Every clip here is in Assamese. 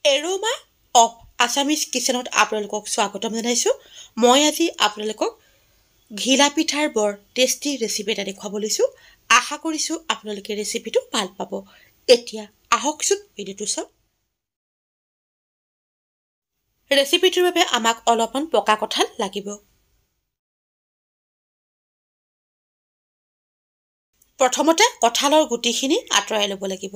এৰোমা অফ আছামিজ কিচেনত আপোনালোকক স্বাগতম জনাইছোঁ। মই আজি আপোনালোকক ঘিলা পিঠাৰ বৰ টেষ্টি ৰেচিপি এটা দেখুৱাব লৈছোঁ। আশা কৰিছোঁ আপোনালোকে ৰেচিপিটো ভাল পাব। এতিয়া আহকচোন ভিডিঅ'টো চাওক। ৰেচিপিটোৰ বাবে আমাক অলপমান পকা কঁঠাল লাগিব। প্ৰথমতে কঁঠালৰ গুটিখিনি আঁতৰাই ল'ব লাগিব।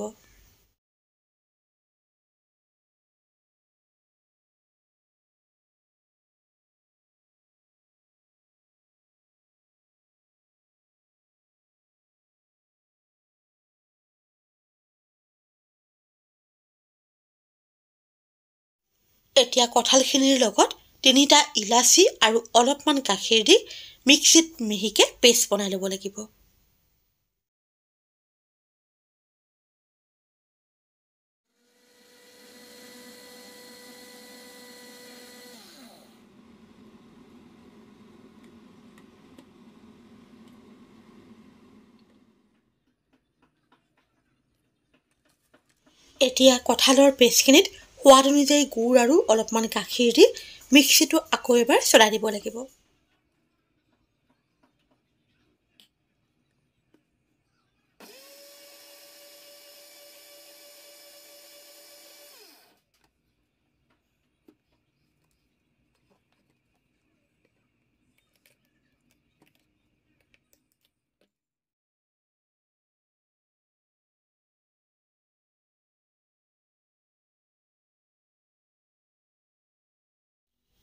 এতিয়া কঁঠালখিনিৰ লগত 3টা ইলাচি আৰু অলপমান গাখীৰ দি মিক্সিত মিহিকৈ পেষ্ট বনাই ল'ব লাগিব। এতিয়া কঁঠালৰ পেষ্টখিনিত সোৱাদ অনুযায়ী গুড় আৰু অলপমান গাখীৰ দি মিক্সিটো আকৌ এবাৰ চলাই দিব লাগিব।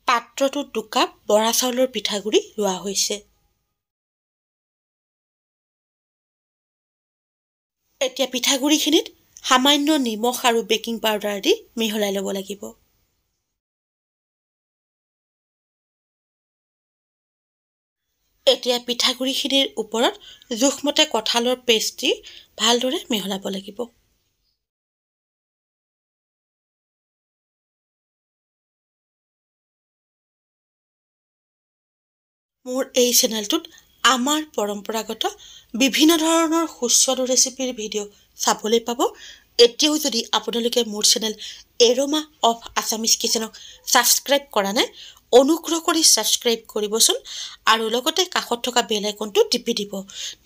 পাত্ৰটোত 2 কাপ বৰা চাউলৰ পিঠাগুড়ি লোৱা হৈছে। এতিয়া পিঠাগুড়িখিনিত সামান্য নিমখ আৰু বেকিং পাউডাৰ দি মিহলাই ল'ব লাগিব। এতিয়া পিঠাগুড়িখিনিৰ ওপৰত জোখমতে কঁঠালৰ পেষ্ট দি ভালদৰে মিহলাব লাগিব। মোৰ এই চেনেলটোত আমাৰ পৰম্পৰাগত বিভিন্ন ধৰণৰ সুস্বাদু ৰেচিপিৰ ভিডিঅ' চাবলৈ পাব। এতিয়াও যদি আপোনালোকে মোৰ চেনেল এৰোমা অফ আছামিজ কিচেনক ছাবস্ক্ৰাইব কৰা নাই, অনুগ্ৰহ কৰি ছাবস্ক্ৰাইব কৰিবচোন আৰু লগতে কাষত থকা বেল আইকনটো টিপি দিব।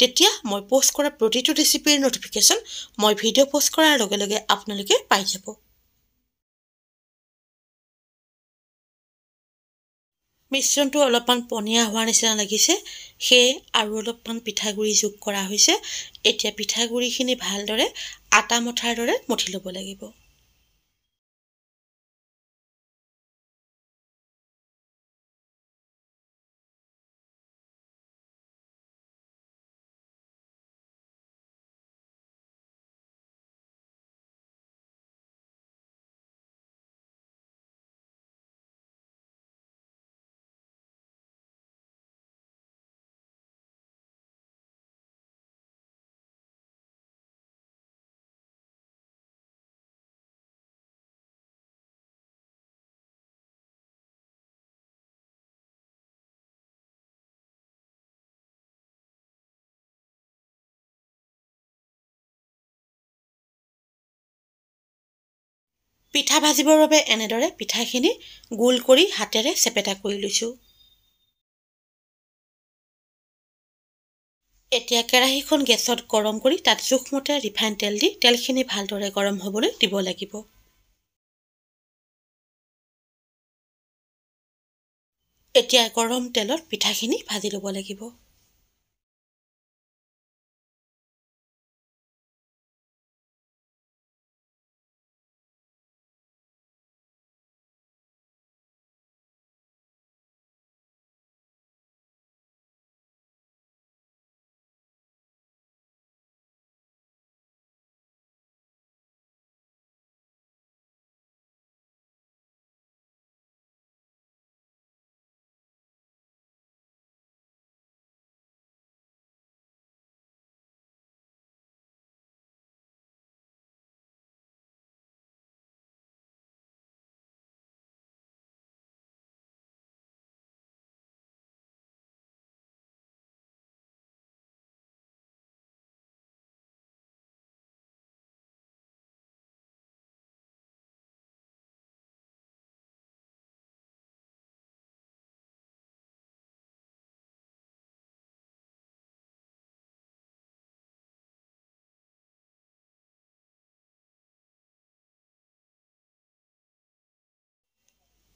তেতিয়া মই পোষ্ট কৰা প্ৰতিটো ৰেচিপিৰ ন'টিফিকেশ্যন মই ভিডিঅ' পোষ্ট কৰাৰ লগে লগে আপোনালোকে পাই যাব। মিশ্ৰণটো অলপমান পনীয়া হোৱাৰ নিচিনা লাগিছে, সেয়ে আৰু অলপমান পিঠাগুড়ি যোগ কৰা হৈছে। এতিয়া পিঠাগুড়িখিনি ভালদৰে আটা মঠাৰ দৰে মঠি ল'ব লাগিব। পিঠা ভাজিবৰ বাবে এনেদৰে পিঠাখিনি গোল কৰি হাতেৰে চেপেটা কৰি লৈছোঁ। এতিয়া কেৰাহীখন গেছত গৰম কৰি তাত জোখমতে ৰিফাইন তেল দি তেলখিনি ভালদৰে গৰম হ'বলৈ দিব লাগিব। এতিয়া গৰম তেলত পিঠাখিনি ভাজি ল'ব লাগিব।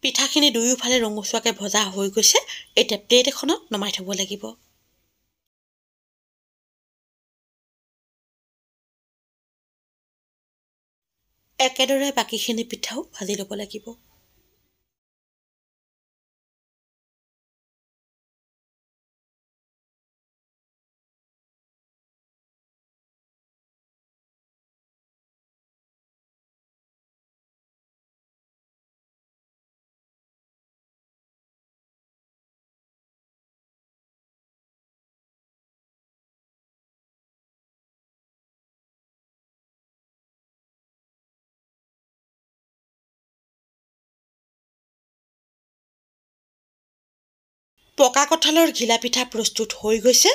পিঠাখিনি দুয়োফালে ৰঙচুৱাকৈ ভজা হৈ গৈছে। এতিয়া প্লেট এখনত নমাই থ'ব লাগিব। একেদৰে বাকীখিনি পিঠাও ভাজি ল'ব লাগিব। পকা কঁঠালৰ ঘিলা পিঠা প্ৰস্তুত হৈ গৈছে।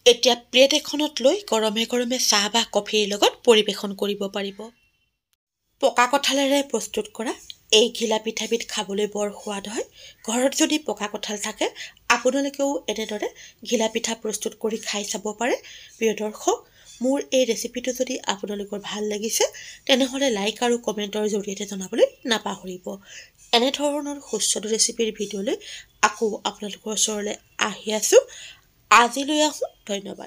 এতিয়া প্লেট এখনত লৈ গৰমে গৰমে চাহ বা কফিৰ লগত পৰিৱেশন কৰিব পাৰিব। পকা কঁঠালেৰে প্ৰস্তুত কৰা এই ঘিলা পিঠাবিধ খাবলৈ বৰ সোৱাদ হয়। ঘৰত যদি পকা কঁঠাল থাকে, আপোনালোকেও এনেদৰে ঘিলা পিঠা প্ৰস্তুত কৰি খাই চাব পাৰে। প্ৰিয় দৰ্শক, মোৰ এই ৰেচিপিটো যদি আপোনালোকৰ ভাল লাগিছে, তেনেহ'লে লাইক আৰু কমেণ্টৰ জৰিয়তে জনাবলৈ নাপাহৰিব। এনেধৰণৰ সুস্বাদু ৰেচিপিৰ ভিডিঅ'লৈ আকৌ আপোনালোকৰ ওচৰলৈ আহি আছোঁ। আজিলৈ আহোঁ, ধন্যবাদ।